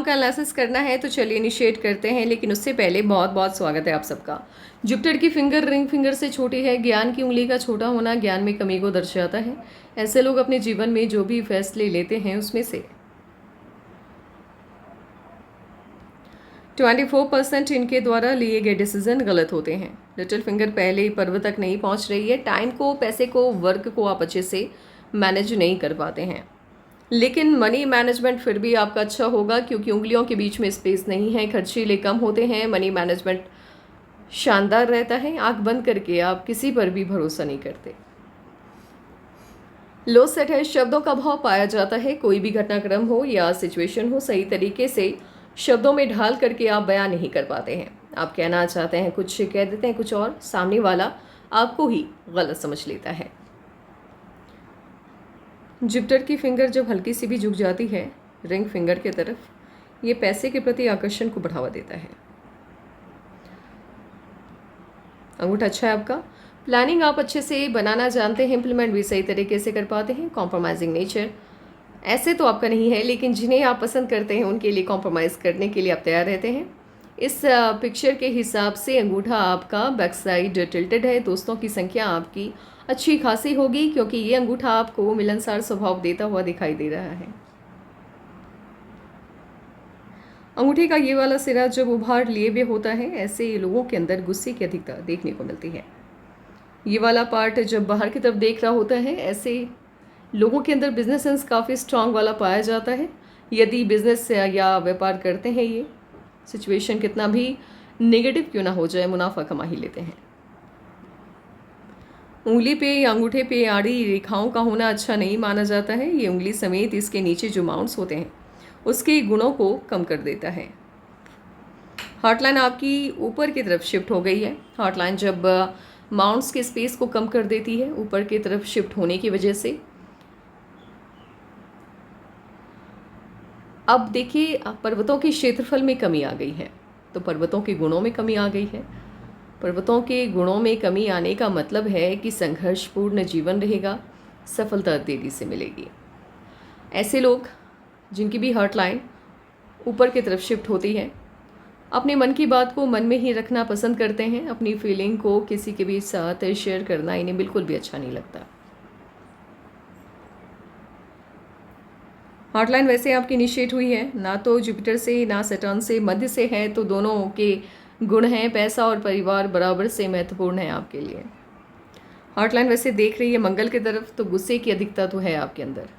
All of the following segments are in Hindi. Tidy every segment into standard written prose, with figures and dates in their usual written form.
का एनालिसिस करना है तो चलिए इनिशिएट करते हैं, लेकिन उससे पहले बहुत बहुत स्वागत है आप सबका। जुपिटर की फिंगर रिंग फिंगर से छोटी है। ज्ञान की उंगली का छोटा होना ज्ञान में कमी को दर्शाता है। ऐसे लोग अपने जीवन में जो भी फैसले लेते हैं उसमें से 24% इनके द्वारा लिए गए डिसीजन गलत होते हैं। लिटिल फिंगर पहले पर्व तक नहीं पहुंच रही है। टाइम को, पैसे को, वर्क को आप अच्छे से मैनेज नहीं कर पाते हैं, लेकिन मनी मैनेजमेंट फिर भी आपका अच्छा होगा क्योंकि उंगलियों के बीच में स्पेस नहीं है। खर्चीले कम होते हैं। मनी मैनेजमेंट शानदार रहता है। आंख बंद करके आप किसी पर भी भरोसा नहीं करते। लो सेट है। शब्दों का भाव पाया जाता है। कोई भी घटनाक्रम हो या सिचुएशन हो, सही तरीके से शब्दों में ढाल करके आप बयान नहीं कर पाते हैं। आप कहना चाहते हैं कुछ, कह देते हैं कुछ और, सामने वाला आपको ही गलत समझ लेता है। जुपिटर की फिंगर जब हल्की सी भी झुक जाती है रिंग फिंगर की तरफ, ये पैसे के प्रति आकर्षण को बढ़ावा देता है। अंगूठा अच्छा है आपका। प्लानिंग आप अच्छे से बनाना जानते हैं, इम्प्लीमेंट भी सही तरीके से कर पाते हैं। कॉम्प्रोमाइजिंग नेचर ऐसे तो आपका नहीं है, लेकिन जिन्हें आप पसंद करते हैं उनके लिए कॉम्प्रोमाइज़ करने के लिए आप तैयार रहते हैं। इस पिक्चर के हिसाब से अंगूठा आपका बैक साइड टिल्टेड है। दोस्तों की संख्या आपकी अच्छी खासी होगी क्योंकि ये अंगूठा आपको मिलनसार स्वभाव देता हुआ दिखाई दे रहा है। अंगूठे का ये वाला सिरा जब उभार लिए हुए होता है, ऐसे लोगों के अंदर गुस्से की अधिकता देखने को मिलती है। ये वाला पार्ट जब बाहर की तरफ देख रहा होता है, ऐसे लोगों के अंदर बिजनेस सेंस काफ़ी स्ट्रांग वाला पाया जाता है। यदि बिजनेस या व्यापार करते हैं, ये सिचुएशन कितना भी नेगेटिव क्यों ना हो जाए, मुनाफा कमा ही लेते हैं। उंगली पे या अंगूठे पे आड़ी रेखाओं का होना अच्छा नहीं माना जाता है। ये उंगली समेत इसके नीचे जो माउंट्स होते हैं उसके गुणों को कम कर देता है। हार्टलाइन आपकी ऊपर की तरफ शिफ्ट हो गई है। हार्टलाइन जब माउंट्स के स्पेस को कम कर देती है ऊपर की तरफ शिफ्ट होने की वजह से, अब देखिए पर्वतों के क्षेत्रफल में कमी आ गई है, तो पर्वतों के गुणों में कमी आ गई है। पर्वतों के गुणों में कमी आने का मतलब है कि संघर्षपूर्ण जीवन रहेगा, सफलता देरी से मिलेगी। ऐसे लोग जिनकी भी हार्ट लाइन ऊपर की तरफ शिफ्ट होती है, अपने मन की बात को मन में ही रखना पसंद करते हैं। अपनी फीलिंग को किसी के भी साथ शेयर करना इन्हें बिल्कुल भी अच्छा नहीं लगता। हार्टलाइन वैसे आपकी इनिशिएट हुई है, ना तो जुपिटर से ना सैटर्न से, मध्य से है, तो दोनों के गुण हैं। पैसा और परिवार बराबर से महत्वपूर्ण है आपके लिए। हार्टलाइन वैसे देख रही है मंगल की तरफ, तो गुस्से की अधिकता तो है आपके अंदर।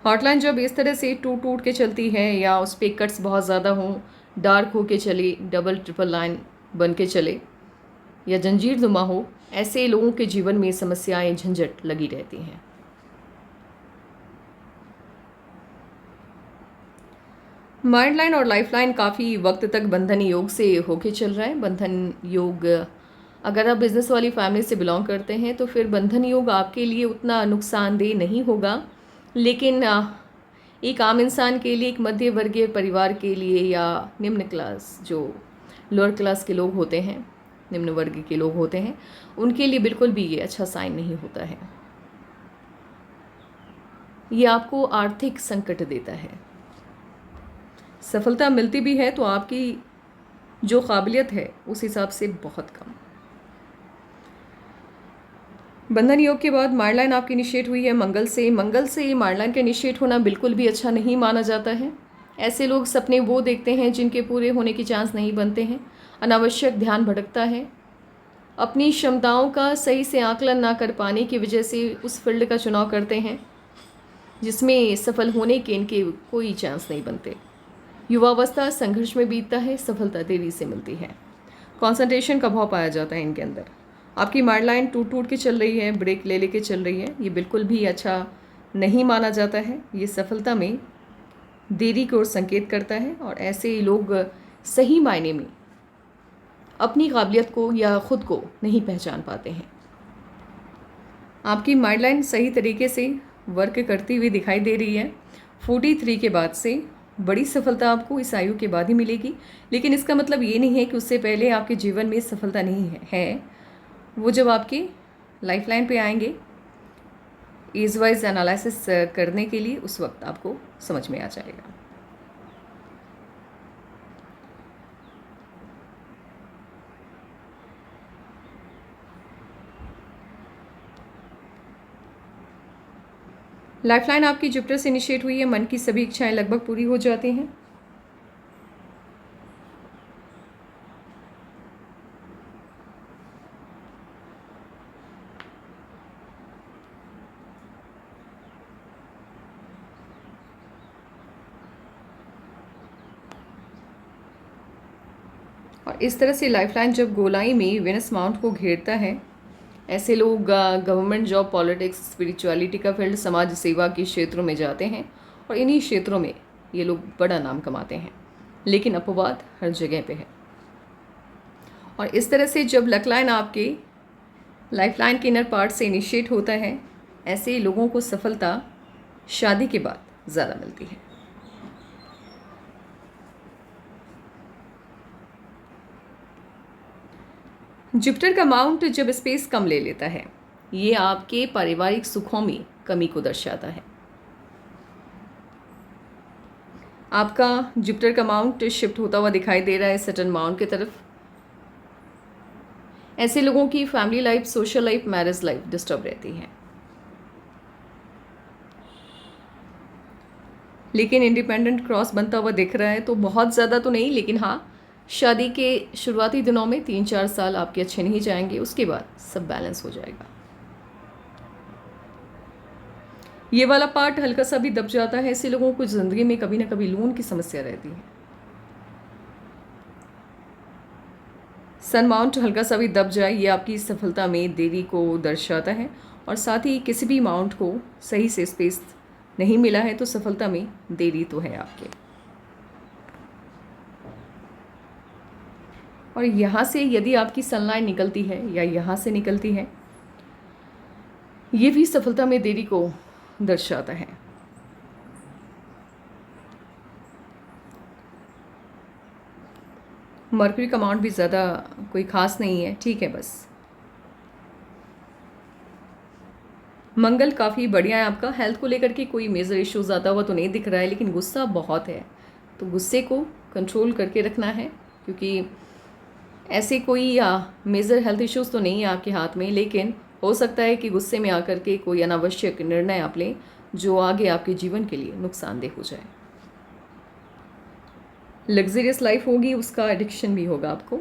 हार्टलाइन जब इस तरह से टूट टूट के चलती है या उस पर कट्स बहुत ज़्यादा हों, डार्क हो के चले, डबल ट्रिपल लाइन बन के चले या जंजीर नुमा हो, ऐसे लोगों के जीवन में समस्याएं, झंझट लगी रहती हैं। माइंड लाइन और लाइफ लाइन काफ़ी वक्त तक बंधन योग से होके चल रहा है। बंधन योग, अगर आप बिजनेस वाली फैमिली से बिलोंग करते हैं तो फिर बंधन योग आपके लिए उतना नुकसानदेह नहीं होगा, लेकिन एक आम इंसान के लिए, एक मध्य वर्गीय परिवार के लिए या निम्न क्लास, जो लोअर क्लास के लोग होते हैं, निम्न वर्ग के लोग होते हैं, उनके लिए बिल्कुल भी ये अच्छा साइन नहीं होता है। ये आपको आर्थिक संकट देता है। सफलता मिलती भी है तो आपकी जो काबिलियत है उस हिसाब से बहुत कम। बंधन योग के बाद माइंड लाइन आपकी इनिशिएट हुई है मंगल से। मंगल से माइंड लाइन का इनिशिएट होना बिल्कुल भी अच्छा नहीं माना जाता है। ऐसे लोग सपने वो देखते हैं जिनके पूरे होने की चांस नहीं बनते हैं। अनावश्यक ध्यान भटकता है। अपनी क्षमताओं का सही से आकलन ना कर पाने की वजह से उस फील्ड का चुनाव करते हैं जिसमें सफल होने के इनके कोई चांस नहीं बनते। युवावस्था संघर्ष में बीतता है, सफलता देरी से मिलती है। कंसंट्रेशन का भाव पाया जाता है इनके अंदर। आपकी माइंड लाइन टूट टूट के चल रही है, ब्रेक ले लेके चल रही है, ये बिल्कुल भी अच्छा नहीं माना जाता है। ये सफलता में देरी की ओर संकेत करता है और ऐसे लोग सही मायने में अपनी काबिलियत को या ख़ुद को नहीं पहचान पाते हैं। आपकी माइंड लाइन सही तरीके से वर्क करती हुई दिखाई दे रही है। 43 के बाद से बड़ी सफलता आपको इस आयु के बाद ही मिलेगी, लेकिन इसका मतलब ये नहीं है कि उससे पहले आपके जीवन में सफलता नहीं है। वो जब आपकी लाइफ लाइन पे आएंगे एज वाइज एनालिसिस करने के लिए उस वक्त आपको समझ में आ जाएगा। लाइफलाइन आपकी जुपिटर से इनिशिएट हुई है, मन की सभी इच्छाएं लगभग पूरी हो जाती हैं। और इस तरह से लाइफलाइन जब गोलाई में वेनस माउंट को घेरता है, ऐसे लोग गवर्नमेंट जॉब, पॉलिटिक्स, स्पिरिचुअलिटी का फील्ड, समाज सेवा के क्षेत्रों में जाते हैं और इन्हीं क्षेत्रों में ये लोग बड़ा नाम कमाते हैं। लेकिन अपवाद हर जगह पे है। और इस तरह से जब लकलाइन आपके लाइफलाइन के इनर पार्ट से इनिशिएट होता है, ऐसे लोगों को सफलता शादी के बाद ज़्यादा मिलती है। जुपिटर का माउंट जब स्पेस कम ले लेता है, ये आपके पारिवारिक सुखों में कमी को दर्शाता है। आपका जुपिटर का माउंट शिफ्ट होता हुआ दिखाई दे रहा है सैटर्न माउंट की तरफ। ऐसे लोगों की family life, social life, marriage life disturb रहती है। लेकिन इंडिपेंडेंट क्रॉस बनता हुआ दिख रहा है, तो बहुत ज़्यादा तो नहीं, लेकिन हाँ, शादी के शुरुआती दिनों में 3-4 साल आपके अच्छे नहीं जाएंगे, उसके बाद सब बैलेंस हो जाएगा। ये वाला पार्ट हल्का सा भी दब जाता है, ऐसे लोगों को ज़िंदगी में कभी ना कभी लोन की समस्या रहती है। सन माउंट हल्का सा भी दब जाए, ये आपकी सफलता में देरी को दर्शाता है। और साथ ही किसी भी माउंट को सही से स्पेस नहीं मिला है तो सफलता में देरी तो है आपके। और यहाँ से यदि आपकी सनलाइन निकलती है या यहाँ से निकलती है, ये भी सफलता में देरी को दर्शाता है। मर्क्यूरी का अमाउंट भी ज़्यादा कोई ख़ास नहीं है, ठीक है बस। मंगल काफ़ी बढ़िया है आपका। हेल्थ को लेकर के कोई मेजर इश्यूज आता हुआ तो नहीं दिख रहा है, लेकिन गुस्सा बहुत है, तो गुस्से को कंट्रोल करके रखना है, क्योंकि ऐसे कोई मेजर हेल्थ इश्यूज तो नहीं है आपके हाथ में, लेकिन हो सकता है कि गुस्से में आकर के कोई अनावश्यक निर्णय आप लें जो आगे आपके जीवन के लिए नुकसानदेह हो जाए। लग्जरियस लाइफ होगी, उसका एडिक्शन भी होगा आपको।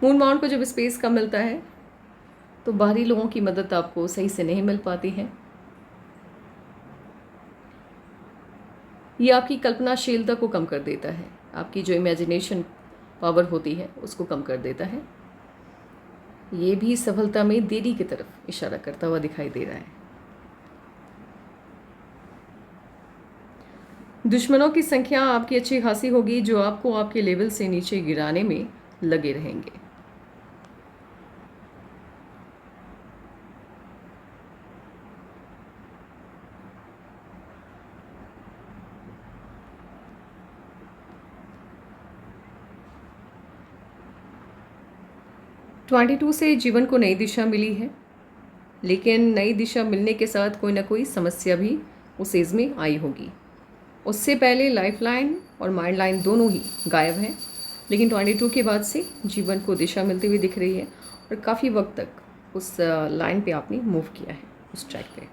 मून माउंट को जब स्पेस कम मिलता है तो बाहरी लोगों की मदद आपको सही से नहीं मिल पाती है। ये आपकी कल्पनाशीलता को कम कर देता है, आपकी जो इमेजिनेशन पावर होती है उसको कम कर देता है। ये भी सफलता में देरी की तरफ इशारा करता हुआ दिखाई दे रहा है। दुश्मनों की संख्या आपकी अच्छी खासी होगी, जो आपको आपके लेवल से नीचे गिराने में लगे रहेंगे। ट्वेंटी 22 से जीवन को नई दिशा मिली है, लेकिन नई दिशा मिलने के साथ कोई ना कोई समस्या भी उस एज में आई होगी। उससे पहले लाइफ लाइन और माइंड लाइन दोनों ही गायब हैं, लेकिन 22 के बाद से जीवन को दिशा मिलती हुई दिख रही है और काफ़ी वक्त तक उस लाइन पे आपने मूव किया है, उस ट्रैक पे।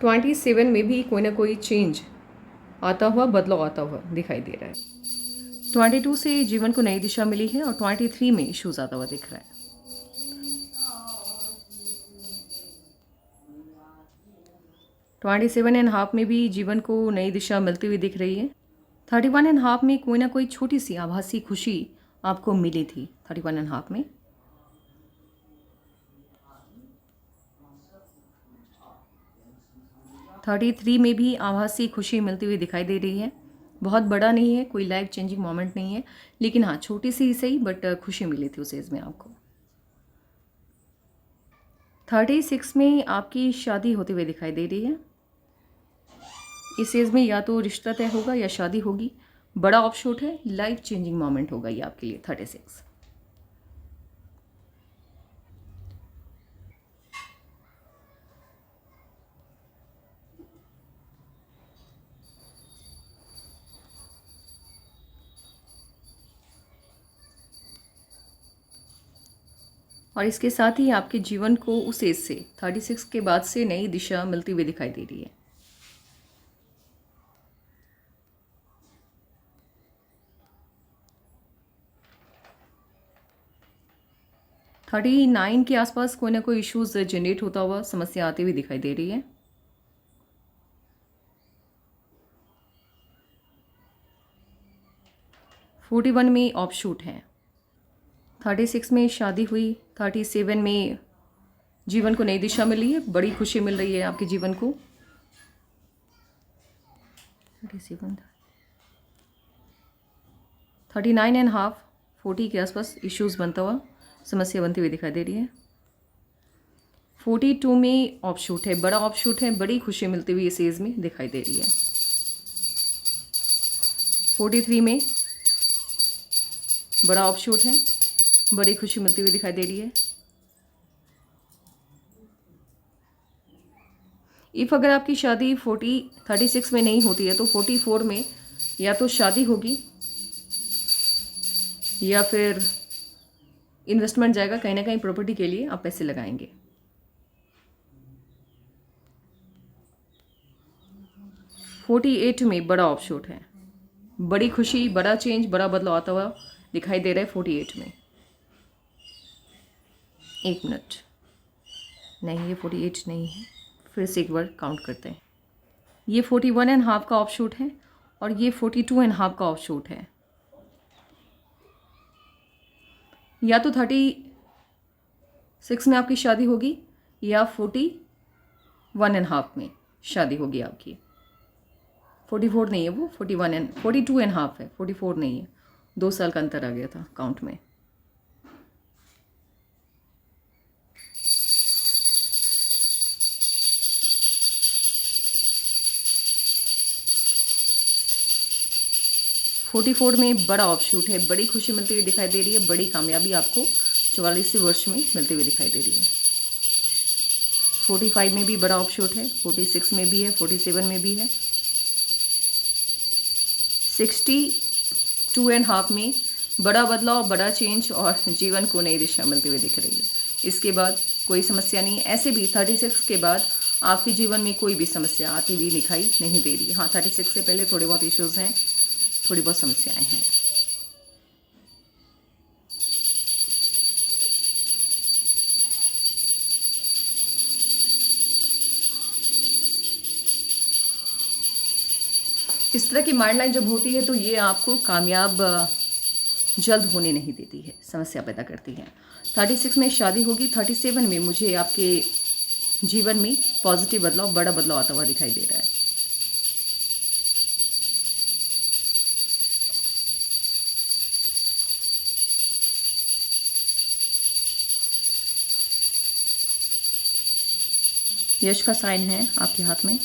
27 में भी कोई ना कोई चेंज आता हुआ, बदलाव आता हुआ दिखाई दे रहा है। 22 से जीवन को नई दिशा मिली है और 23 में इश्यूज आता हुआ दिख रहा है। ट्वेंटी 27.5 में भी जीवन को नई दिशा मिलती हुई दिख रही है। 31.5 में कोई ना कोई छोटी सी आभासी खुशी आपको मिली थी। 31.5 में 33 में भी आभासी खुशी मिलती हुई दिखाई दे रही है। बहुत बड़ा नहीं है, कोई लाइफ चेंजिंग मोमेंट नहीं है, लेकिन हाँ छोटी सी ही सही, बट खुशी मिली थी उस एज में आपको। 36 में आपकी शादी होती हुई दिखाई दे रही है। इस एज में या तो रिश्ता तय होगा या शादी होगी। बड़ा ऑफशूट है, लाइफ चेंजिंग मोमेंट होगा ये आपके लिए। 36 . और इसके साथ ही आपके जीवन को उस एज से 36 के बाद से नई दिशा मिलती हुई दिखाई दे रही है। थर्टी 39 के आसपास कोई ना कोई इश्यूज जनरेट होता हुआ समस्या आती हुई दिखाई दे रही है। फोर्टी 41 में ऑफ शूट है। 36 में शादी हुई, 37 में जीवन को नई दिशा मिली है, बड़ी खुशी मिल रही है आपके जीवन को। 39.5 40 के आसपास इश्यूज बनता हुआ समस्या बनती हुई दिखाई दे रही है। 42 में ऑफ शूट है, बड़ा ऑफ शूट है, बड़ी खुशी मिलती हुई इस एज में दिखाई दे रही है। 43 में बड़ा ऑफ शूट है, बड़ी खुशी मिलती हुई दिखाई दे रही है। इफ़ अगर आपकी शादी 36 में नहीं होती है तो 44 में या तो शादी होगी या फिर इन्वेस्टमेंट जाएगा, कहीं ना कहीं प्रॉपर्टी के लिए आप पैसे लगाएंगे। फोर्टी 48 में बड़ा ऑफशूट है, बड़ी खुशी, बड़ा चेंज, बड़ा बदलाव आता हुआ दिखाई दे रहा है 48 में। एक मिनट, नहीं ये 48 नहीं है, फिर से एक बार काउंट करते हैं। ये 41.5 का ऑफशूट है और ये 42.5 का ऑफशूट है। या तो 36 में आपकी शादी होगी या 41.5 में शादी होगी आपकी। 44 नहीं है वो, 42.5 है, 44 नहीं है। 2 साल का अंतर आ गया था काउंट में। फोर्टी 44 में बड़ा ऑफशूट है, बड़ी खुशी मिलती हुई दिखाई दे रही है, बड़ी कामयाबी आपको 44वें वर्ष में मिलती हुई दिखाई दे रही है। 45 में भी बड़ा ऑफशूट है, 46 में भी है, 47 में भी है। 62.5 में बड़ा बदलाव, बड़ा चेंज और जीवन को नई दिशा मिलती हुई दिख रही है। इसके बाद कोई समस्या नहीं। ऐसे भी 36 के बाद आपके जीवन में कोई भी समस्या आती हुई दिखाई नहीं दे रही। हाँ, 36 से पहले थोड़े बहुत इश्यूज़ हैं, थोड़ी बहुत समस्याएं हैं। इस तरह की माइंडलाइन जब होती है तो ये आपको कामयाब जल्द होने नहीं देती है, समस्या पैदा करती है। 36 में शादी होगी, 37 में मुझे आपके जीवन में पॉजिटिव बदलाव, बड़ा बदलाव आता हुआ दिखाई दे रहा है। यश का साइन है आपके हाथ में।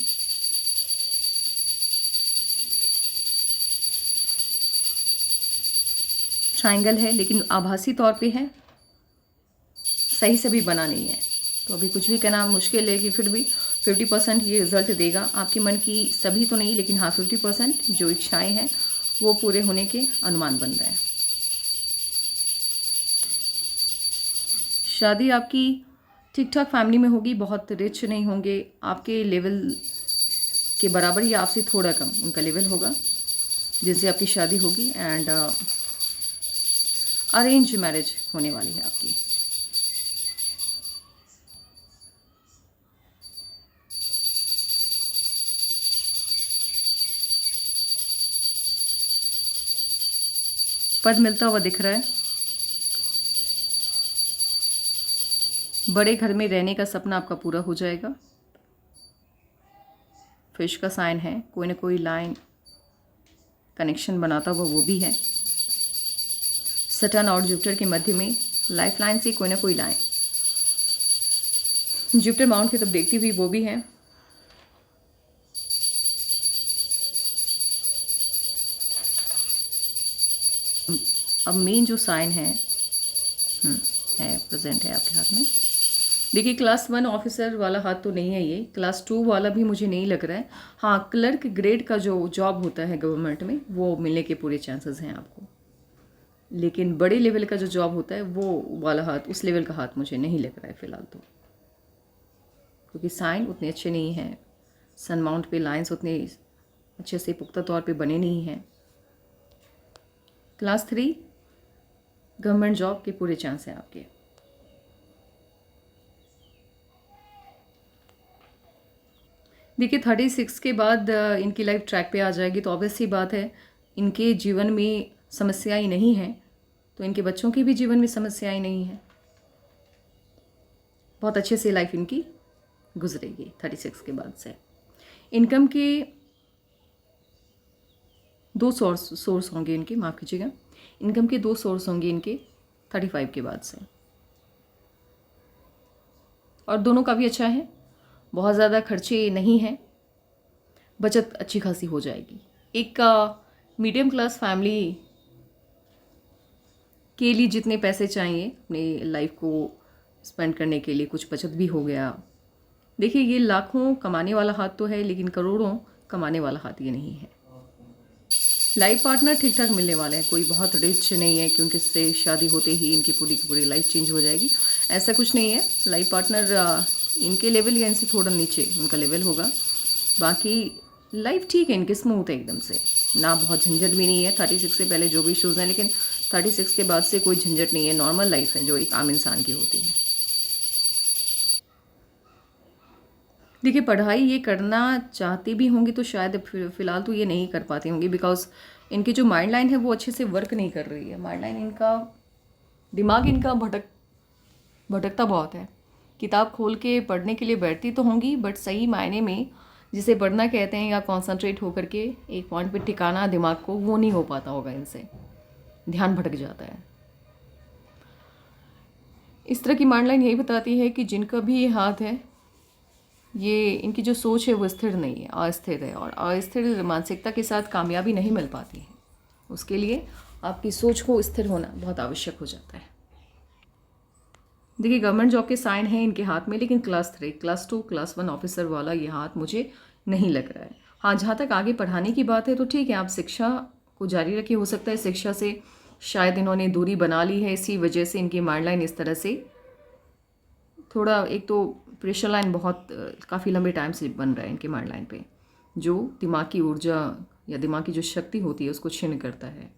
ट्रायंगल है लेकिन आभासी तौर पे है, सही से भी बना नहीं है, तो अभी कुछ भी कहना मुश्किल है कि फिर भी 50% ये रिजल्ट देगा। आपके मन की सभी तो नहीं, लेकिन हाँ 50% जो इच्छाएं हैं वो पूरे होने के अनुमान बन रहे हैं। शादी आपकी ठीक ठाक फैमिली में होगी, बहुत रिच नहीं होंगे, आपके लेवल के बराबर या आपसे थोड़ा कम उनका लेवल होगा जिनसे आपकी शादी होगी। एंड अरेंज मैरिज होने वाली है आपकी। पद मिलता हुआ दिख रहा है, बड़े घर में रहने का सपना आपका पूरा हो जाएगा। फिश का साइन है, कोई ना कोई लाइन कनेक्शन बनाता हुआ वो भी है। सटर्न और जुपिटर के मध्य में लाइफ लाइन से कोई ना कोई लाइन जुपिटर माउंट की तरफ देखती हुई वो भी है। अब मेन जो साइन है प्रेजेंट है आपके हाथ में। देखिए, क्लास 1 ऑफिसर वाला हाथ तो नहीं है, ये क्लास 2 वाला भी मुझे नहीं लग रहा है। हाँ, क्लर्क ग्रेड का जो जॉब होता है गवर्नमेंट में वो मिलने के पूरे चांसेस हैं आपको। लेकिन बड़े लेवल का जो जॉब होता है वो वाला हाथ, उस लेवल का हाथ मुझे नहीं लग रहा है फ़िलहाल तो, क्योंकि साइन उतने अच्छे नहीं हैं, सन माउंट पे लाइंस उतने अच्छे से पुख्ता तौर पे बने नहीं हैं। क्लास 3 गवर्नमेंट जॉब के पूरे चांस हैं आपके। देखिए 36 के बाद इनकी लाइफ ट्रैक पे आ जाएगी, तो ऑब्वियस सी बात है इनके जीवन में समस्याएं नहीं हैं, तो इनके बच्चों के भी जीवन में समस्याएं नहीं हैं। बहुत अच्छे से लाइफ इनकी गुजरेगी 36 के बाद से। इनकम के 2 सोर्स होंगे इनके, माफ़ कीजिएगा, इनकम के 2 सोर्स होंगे इनके 35 के बाद से, और दोनों का भी अच्छा है, बहुत ज़्यादा खर्चे नहीं हैं, बचत अच्छी खासी हो जाएगी। एक मीडियम क्लास फैमिली के लिए जितने पैसे चाहिए अपनी लाइफ को स्पेंड करने के लिए, कुछ बचत भी हो गया। देखिए ये लाखों कमाने वाला हाथ तो है, लेकिन करोड़ों कमाने वाला हाथ ये नहीं है। लाइफ पार्टनर ठीक ठाक मिलने वाले हैं, कोई बहुत रिच नहीं है क्योंकि इससे शादी होते ही इनकी पूरी की पूरी लाइफ चेंज हो जाएगी, ऐसा कुछ नहीं है। लाइफ पार्टनर इनके लेवल या इनसे थोड़ा नीचे उनका लेवल होगा, बाकी लाइफ ठीक है इनकी, स्मूथ है एकदम से, ना बहुत झंझट भी नहीं है। 36 से पहले जो भी इशूज़ हैं, लेकिन 36 के बाद से कोई झंझट नहीं है, नॉर्मल लाइफ है जो एक आम इंसान की होती है। देखिए पढ़ाई ये करना चाहती भी होंगी तो शायद फ़िलहाल तो ये नहीं कर पाती होंगी, बिकॉज इनकी जो माइंड लाइन है वो अच्छे से वर्क नहीं कर रही है। माइंड लाइन इनका, दिमाग इनका भटकता बहुत है। किताब खोल के पढ़ने के लिए बैठती तो होंगी, बट सही मायने में जिसे पढ़ना कहते हैं या कॉन्सेंट्रेट होकर के एक पॉइंट पे टिकाना दिमाग को, वो नहीं हो पाता होगा इनसे, ध्यान भटक जाता है। इस तरह की माइंड लाइन यही बताती है कि जिनका भी ये हाथ है, ये इनकी जो सोच है वो स्थिर नहीं है, अस्थिर है, और अस्थिर मानसिकता के साथ कामयाबी नहीं मिल पाती है। उसके लिए आपकी सोच को स्थिर होना बहुत आवश्यक हो जाता है। देखिए गवर्नमेंट जॉब के साइन हैं इनके हाथ में, लेकिन क्लास 3, क्लास 2, क्लास 1 ऑफिसर वाला ये हाथ मुझे नहीं लग रहा है। हाँ, जहाँ तक आगे पढ़ाने की बात है तो ठीक है, आप शिक्षा को जारी रखिए। हो सकता है शिक्षा से शायद इन्होंने दूरी बना ली है, इसी वजह से इनकी माइंड लाइन इस तरह से थोड़ा, एक तो प्रेशर लाइन बहुत काफ़ी लंबे टाइम से बन रहा है इनके माइंड लाइन पे, जो दिमाग की ऊर्जा या दिमाग की जो शक्ति होती है उसको क्षीण करता है,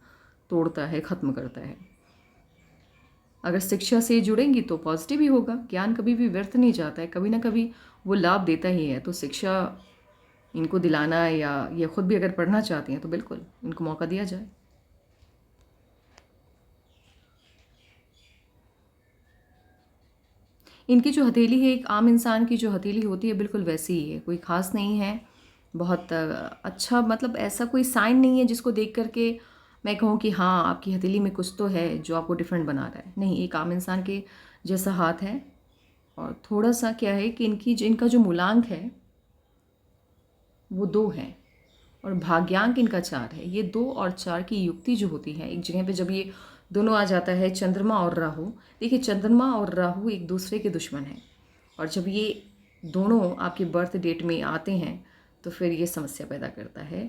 तोड़ता है, ख़त्म करता है। अगर शिक्षा से जुड़ेंगी तो पॉजिटिव ही होगा, ज्ञान कभी भी व्यर्थ नहीं जाता है, कभी ना कभी वो लाभ देता ही है। तो शिक्षा इनको दिलाना, या ये खुद भी अगर पढ़ना चाहती हैं तो बिल्कुल इनको मौका दिया जाए। इनकी जो हथेली है, एक आम इंसान की जो हथेली होती है बिल्कुल वैसी ही है, कोई ख़ास नहीं है, बहुत अच्छा, मतलब ऐसा कोई साइन नहीं है जिसको देख करके मैं कहूँ कि हाँ आपकी हथेली में कुछ तो है जो आपको डिफरेंट बना रहा है। नहीं, एक आम इंसान के जैसा हाथ है, और थोड़ा सा क्या है कि इनका जो मूलांक है वो 2 है, और भाग्यांक इनका 4 है। ये 2 और 4 की युक्ति जो होती है एक जगह पे, जब ये दोनों आ जाता है, चंद्रमा और राहु। देखिए चंद्रमा और राहु एक दूसरे के दुश्मन हैं, और जब ये दोनों आपके बर्थ डेट में आते हैं तो फिर ये समस्या पैदा करता है।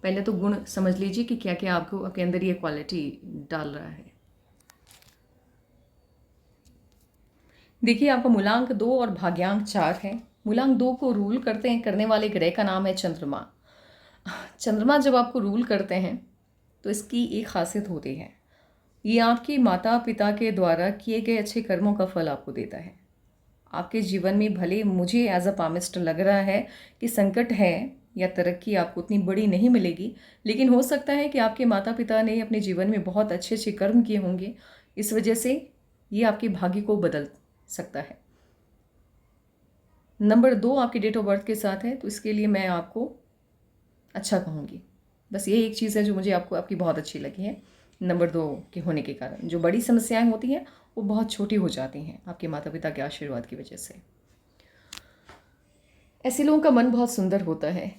पहले तो गुण समझ लीजिए कि क्या क्या आपके अंदर ये क्वालिटी डाल रहा है। देखिए आपका मूलांक 2 और भाग्यांक 4 है। मूलांक 2 को रूल करने वाले ग्रह का नाम है चंद्रमा। चंद्रमा जब आपको रूल करते हैं तो इसकी एक खासियत होती है, ये आपके माता पिता के द्वारा किए गए अच्छे कर्मों का फल आपको देता है। आपके जीवन में भले मुझे एज अ पामिस्ट लग रहा है कि संकट है या तरक्की आपको उतनी बड़ी नहीं मिलेगी, लेकिन हो सकता है कि आपके माता पिता ने अपने जीवन में बहुत अच्छे अच्छे कर्म किए होंगे, इस वजह से ये आपके भाग्य को बदल सकता है। नंबर 2 आपकी डेट ऑफ बर्थ के साथ है, तो इसके लिए मैं आपको अच्छा कहूँगी। बस ये एक चीज़ है जो मुझे आपकी बहुत अच्छी लगी है, नंबर 2 के होने के कारण जो बड़ी समस्याएं होती हैं वो बहुत छोटी हो जाती हैं आपके माता पिता के आशीर्वाद की वजह से। ऐसे लोगों का मन बहुत सुंदर होता है,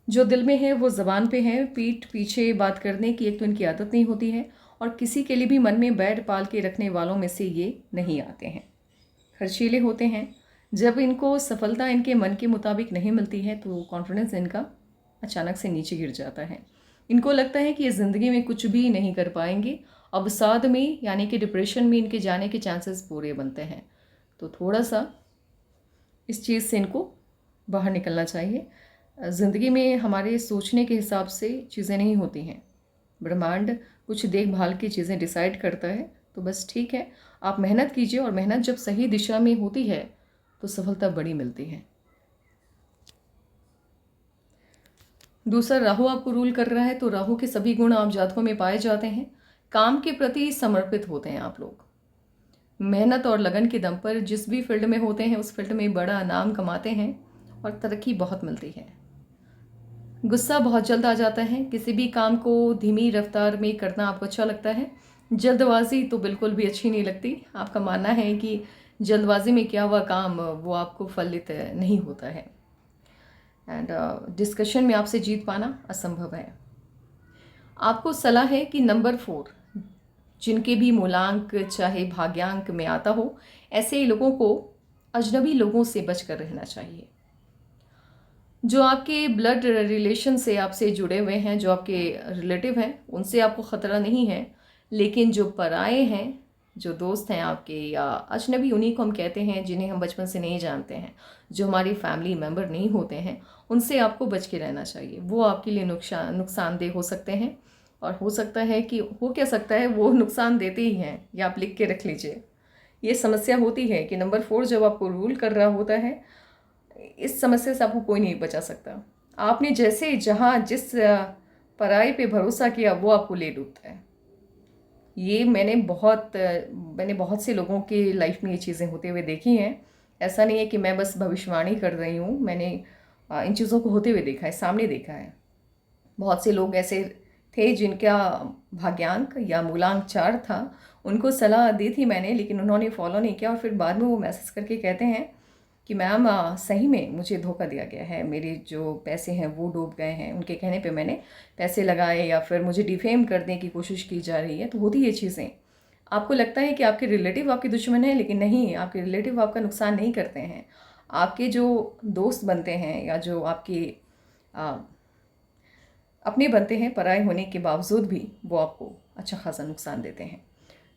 जो दिल में है वो ज़बान पे है। पीठ पीछे बात करने की एक तो इनकी आदत नहीं होती है, और किसी के लिए भी मन में बैर पाल के रखने वालों में से ये नहीं आते हैं। खर्चीले होते हैं, जब इनको सफलता इनके मन के मुताबिक नहीं मिलती है तो कॉन्फिडेंस इनका अचानक से नीचे गिर जाता है। इनको लगता है कि ये ज़िंदगी में कुछ भी नहीं कर पाएंगे। अवसाद में यानी कि डिप्रेशन में इनके जाने के चांसेस पूरे बनते हैं। तो थोड़ा सा इस चीज़ से इनको बाहर निकलना चाहिए। ज़िंदगी में हमारे सोचने के हिसाब से चीज़ें नहीं होती हैं। ब्रह्मांड कुछ देखभाल की चीज़ें डिसाइड करता है। तो बस ठीक है, आप मेहनत कीजिए, और मेहनत जब सही दिशा में होती है तो सफलता बड़ी मिलती है। दूसरा, राहु आपको रूल कर रहा है, तो राहु के सभी गुण आप जातकों में पाए जाते हैं। काम के प्रति समर्पित होते हैं आप लोग। मेहनत और लगन के दम पर जिस भी फील्ड में होते हैं उस फील्ड में बड़ा नाम कमाते हैं और तरक्की बहुत मिलती है। गुस्सा बहुत जल्द आ जाता है। किसी भी काम को धीमी रफ्तार में करना आपको अच्छा लगता है। जल्दबाजी तो बिल्कुल भी अच्छी नहीं लगती। आपका मानना है कि जल्दबाजी में किया हुआ काम वो आपको फलित नहीं होता है। एंड डिस्कशन में आपसे जीत पाना असंभव है। आपको सलाह है कि नंबर 4 जिनके भी मूलांक चाहे भाग्यांक में आता हो, ऐसे लोगों को अजनबी लोगों से बचकर रहना चाहिए। जो आपके ब्लड रिलेशन से आपसे जुड़े हुए हैं, जो आपके रिलेटिव हैं, उनसे आपको ख़तरा नहीं है। लेकिन जो पराए हैं, जो दोस्त हैं आपके, या अजनबी उन्हीं को हम कहते हैं जिन्हें हम बचपन से नहीं जानते हैं, जो हमारी फैमिली मेम्बर नहीं होते हैं, उनसे आपको बच के रहना चाहिए। वो आपके लिए नुकसानदेह हो सकते हैं, और हो सकता है कि हो क्या सकता है वो नुकसान देते ही हैं। या आप लिख के रख लीजिए। ये समस्या होती है कि नंबर 4 जब आपको रूल कर रहा होता है, इस समस्या से आपको कोई नहीं बचा सकता। आपने जैसे जहाँ जिस पराई पे भरोसा किया वो आपको ले डूबता है। ये मैंने बहुत से लोगों की लाइफ में ये चीज़ें होते हुए देखी हैं। ऐसा नहीं है कि मैं बस भविष्यवाणी कर रही हूँ, मैंने इन चीज़ों को होते हुए देखा है, सामने देखा है। बहुत से लोग ऐसे थे जिनका भाग्यांक या मूलांक 4 था, उनको सलाह दी थी मैंने, लेकिन उन्होंने फॉलो नहीं किया, और फिर बाद में वो मैसेज करके कहते हैं कि मैम सही में मुझे धोखा दिया गया है, मेरे जो पैसे हैं वो डूब गए हैं, उनके कहने पे मैंने पैसे लगाए, या फिर मुझे डिफेम करने की कोशिश की जा रही है। तो होती ये चीज़ें। आपको लगता है कि आपके रिलेटिव आपके दुश्मन हैं, लेकिन नहीं, आपके रिलेटिव आपका नुकसान नहीं करते हैं। आपके जो दोस्त बनते हैं या जो आपके अपने बनते हैं, पराए होने के बावजूद भी वो आपको अच्छा खासा नुकसान देते हैं।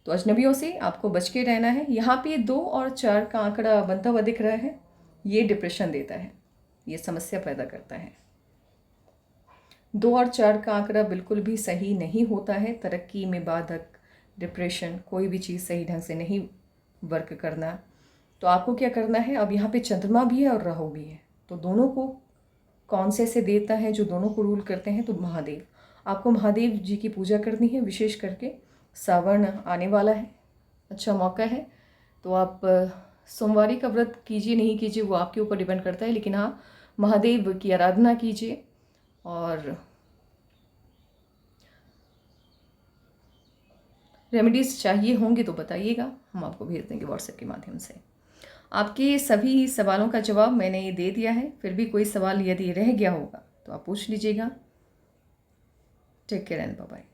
तो अजनबियों से आपको बच के रहना है। यहाँ पे 2 और 4 का आंकड़ा बनता हुआ दिख रहा है, ये डिप्रेशन देता है, ये समस्या पैदा करता है। 2 और 4 का आंकड़ा बिल्कुल भी सही नहीं होता है। तरक्की में बाधक, डिप्रेशन, कोई भी चीज़ सही ढंग से नहीं वर्क करना। तो आपको क्या करना है, अब यहाँ पे चंद्रमा भी है और राहु भी है, तो दोनों को कौन से देवता हैं जो दोनों को रूल करते हैं, तो महादेव। आपको महादेव जी की पूजा करनी है, विशेष करके सावन आने वाला है, अच्छा मौका है। तो आप सोमवारी का व्रत कीजिए नहीं कीजिए वो आपके ऊपर डिपेंड करता है, लेकिन हाँ, महादेव की आराधना कीजिए। और रेमेडीज़ चाहिए होंगे तो बताइएगा, हम आपको भेज देंगे व्हाट्सएप के माध्यम से। आपके सभी सवालों का जवाब मैंने दे दिया है। फिर भी कोई सवाल यदि रह गया होगा तो आप पूछ लीजिएगा। Take care and bye bye.